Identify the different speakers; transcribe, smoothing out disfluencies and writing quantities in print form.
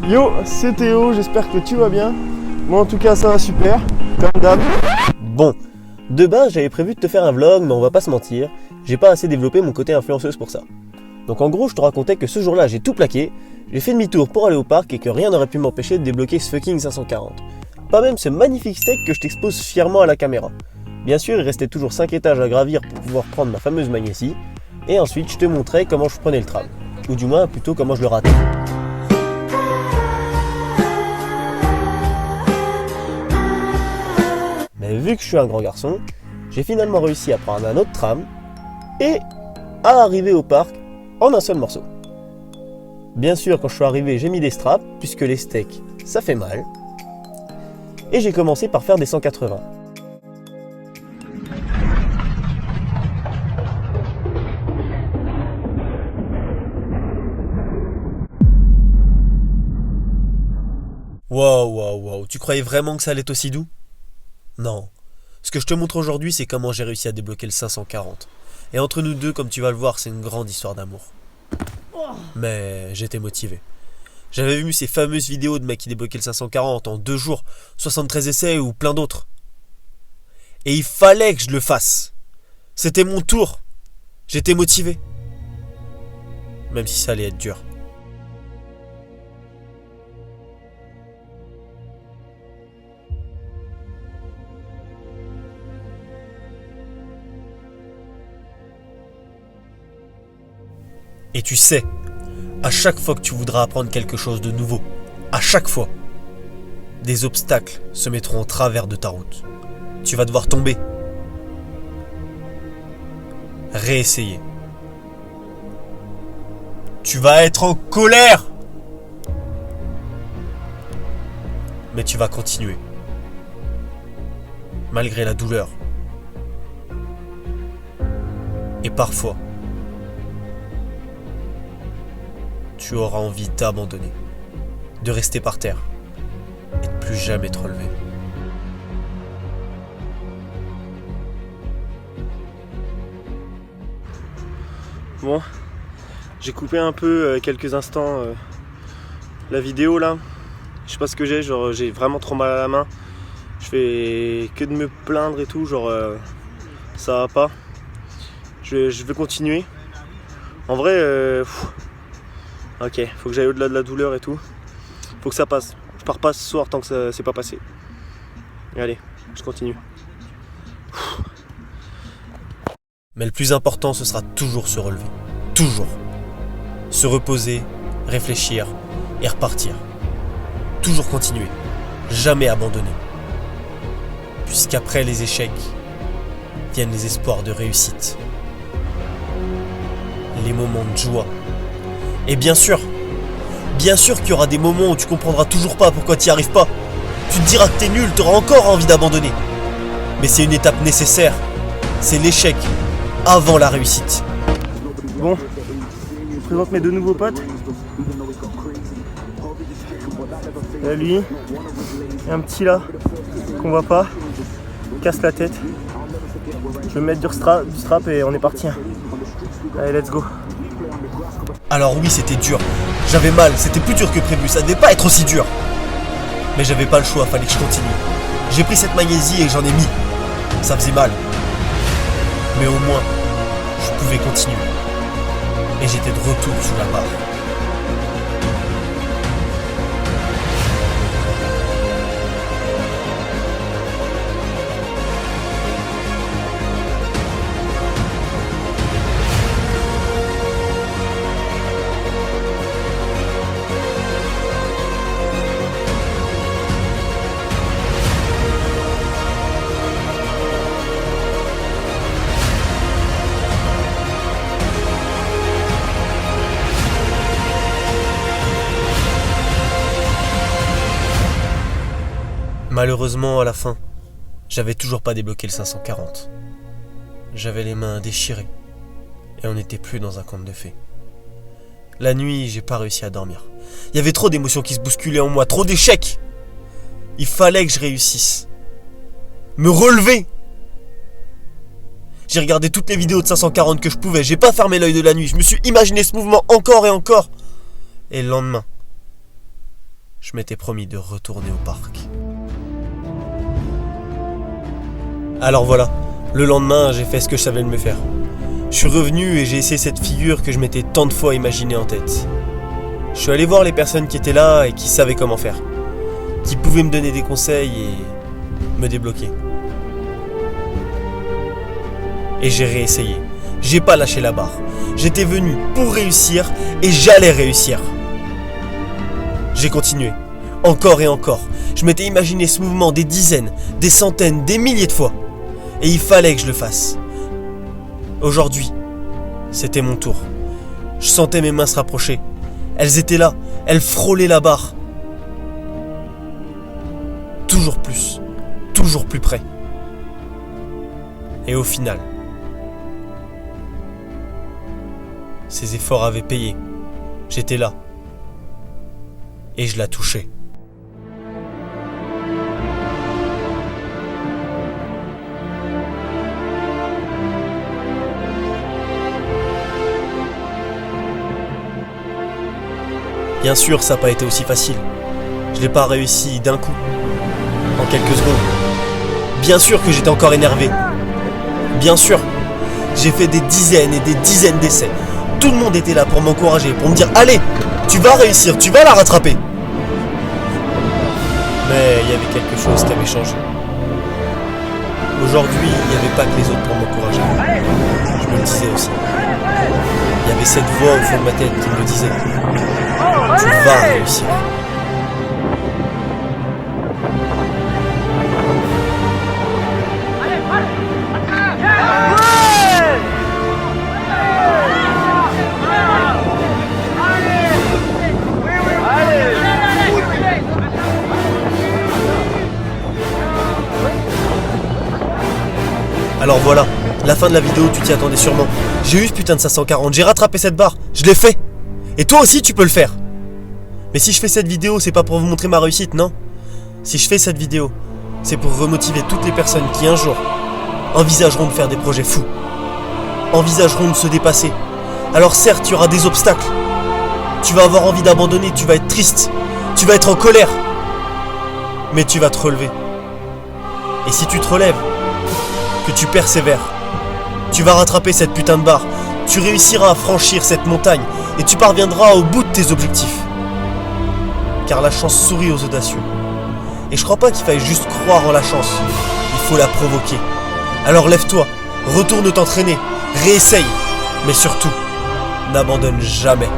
Speaker 1: Yo, c'est Théo, j'espère que tu vas bien. Moi en tout cas ça va super, comme d'hab.
Speaker 2: Bon, de base j'avais prévu de te faire un vlog, mais on va pas se mentir, j'ai pas assez développé mon côté influenceuse pour ça. Donc en gros je te racontais que ce jour-là j'ai tout plaqué, j'ai fait demi-tour pour aller au parc et que rien n'aurait pu m'empêcher de débloquer ce fucking 540. Pas même ce magnifique steak que je t'expose fièrement à la caméra. Bien sûr il restait toujours 5 étages à gravir pour pouvoir prendre ma fameuse magnésie, et ensuite je te montrais comment je prenais le tram. Ou du moins plutôt comment je le ratais. Mais vu que je suis un grand garçon, j'ai finalement réussi à prendre un autre tram et à arriver au parc en un seul morceau. Bien sûr, quand je suis arrivé, j'ai mis des straps, puisque les steaks, ça fait mal. Et j'ai commencé par faire des 180. Wow, tu croyais vraiment que ça allait être aussi doux ? Non. Ce que je te montre aujourd'hui, c'est comment j'ai réussi à débloquer le 540. Et entre nous deux, comme tu vas le voir, c'est une grande histoire d'amour. Mais j'étais motivé. J'avais vu ces fameuses vidéos de mecs qui débloquaient le 540 en 2 jours, 73 essais ou plein d'autres. Et il fallait que je le fasse. C'était mon tour. J'étais motivé. Même si ça allait être dur. Et tu sais, à chaque fois que tu voudras apprendre quelque chose de nouveau, à chaque fois, des obstacles se mettront en travers de ta route. Tu vas devoir tomber. Réessayer. Tu vas être en colère. Mais tu vas continuer. Malgré la douleur. Et parfois, tu auras envie d'abandonner, de rester par terre et de plus jamais te relever.
Speaker 1: Bon, j'ai coupé un peu quelques instants la vidéo là. Je sais pas ce que j'ai, genre j'ai vraiment trop mal à la main. Je fais que de me plaindre et tout, genre ça va pas. Je vais continuer. En vrai, ok, faut que j'aille au-delà de la douleur et tout. Faut que ça passe. Je pars pas ce soir tant que ça s'est pas passé. Et allez, je continue.
Speaker 2: Mais le plus important, ce sera toujours se relever. Toujours. Se reposer, réfléchir et repartir. Toujours continuer. Jamais abandonner. Puisqu'après les échecs, viennent les espoirs de réussite. Les moments de joie. Et bien sûr qu'il y aura des moments où tu comprendras toujours pas pourquoi tu n'y arrives pas. Tu te diras que t'es nul, t'auras encore envie d'abandonner. Mais c'est une étape nécessaire. C'est l'échec avant la réussite.
Speaker 1: Bon, je vous présente mes 2 nouveaux potes. Il y a lui, et un petit là, qu'on voit pas, casse la tête. Je vais mettre du strap et on est parti. Allez, let's go.
Speaker 2: Alors oui, c'était dur. J'avais mal, c'était plus dur que prévu, ça devait pas être aussi dur. Mais j'avais pas le choix, fallait que je continue. J'ai pris cette magnésie et j'en ai mis. Ça faisait mal. Mais au moins, je pouvais continuer. Et j'étais de retour sous la barre. Malheureusement, à la fin, j'avais toujours pas débloqué le 540. J'avais les mains déchirées et on n'était plus dans un conte de fées. La nuit, j'ai pas réussi à dormir. Il y avait trop d'émotions qui se bousculaient en moi, trop d'échecs. Il fallait que je réussisse. Me relever. J'ai regardé toutes les vidéos de 540 que je pouvais, j'ai pas fermé l'œil de la nuit, je me suis imaginé ce mouvement encore et encore. Et le lendemain, je m'étais promis de retourner au parc. Alors voilà, le lendemain, j'ai fait ce que je savais de me faire. Je suis revenu et j'ai essayé cette figure que je m'étais tant de fois imaginée en tête. Je suis allé voir les personnes qui étaient là et qui savaient comment faire, qui pouvaient me donner des conseils et me débloquer. Et j'ai réessayé. J'ai pas lâché la barre. J'étais venu pour réussir et j'allais réussir. J'ai continué, encore et encore. Je m'étais imaginé ce mouvement des dizaines, des centaines, des milliers de fois. Et il fallait que je le fasse. Aujourd'hui, c'était mon tour. Je sentais mes mains se rapprocher. Elles étaient là, elles frôlaient la barre. Toujours plus près. Et au final, ces efforts avaient payé. J'étais là. Et je la touchais. Bien sûr, ça n'a pas été aussi facile. Je l'ai pas réussi d'un coup, en quelques secondes. Bien sûr que j'étais encore énervé. Bien sûr, j'ai fait des dizaines et des dizaines d'essais. Tout le monde était là pour m'encourager, pour me dire « Allez, tu vas réussir, tu vas la rattraper !» Mais il y avait quelque chose qui avait changé. Aujourd'hui, il n'y avait pas que les autres pour m'encourager. Je me le disais aussi. Il y avait cette voix au fond de ma tête qui me disait « Tu vas réussir !» Alors voilà, la fin de la vidéo, tu t'y attendais sûrement. J'ai eu ce putain de 540, j'ai rattrapé cette barre, je l'ai fait. Et toi aussi tu peux le faire. Mais si je fais cette vidéo, c'est pas pour vous montrer ma réussite, non. Si je fais cette vidéo, c'est pour remotiver toutes les personnes qui un jour envisageront de faire des projets fous, envisageront de se dépasser. Alors certes, il y aura des obstacles. Tu vas avoir envie d'abandonner, tu vas être triste, tu vas être en colère. Mais tu vas te relever. Et si tu te relèves, que tu persévères, tu vas rattraper cette putain de barre, tu réussiras à franchir cette montagne et tu parviendras au bout de tes objectifs. Car la chance sourit aux audacieux. Et je crois pas qu'il faille juste croire en la chance, il faut la provoquer. Alors lève-toi, retourne t'entraîner, réessaye, mais surtout, n'abandonne jamais.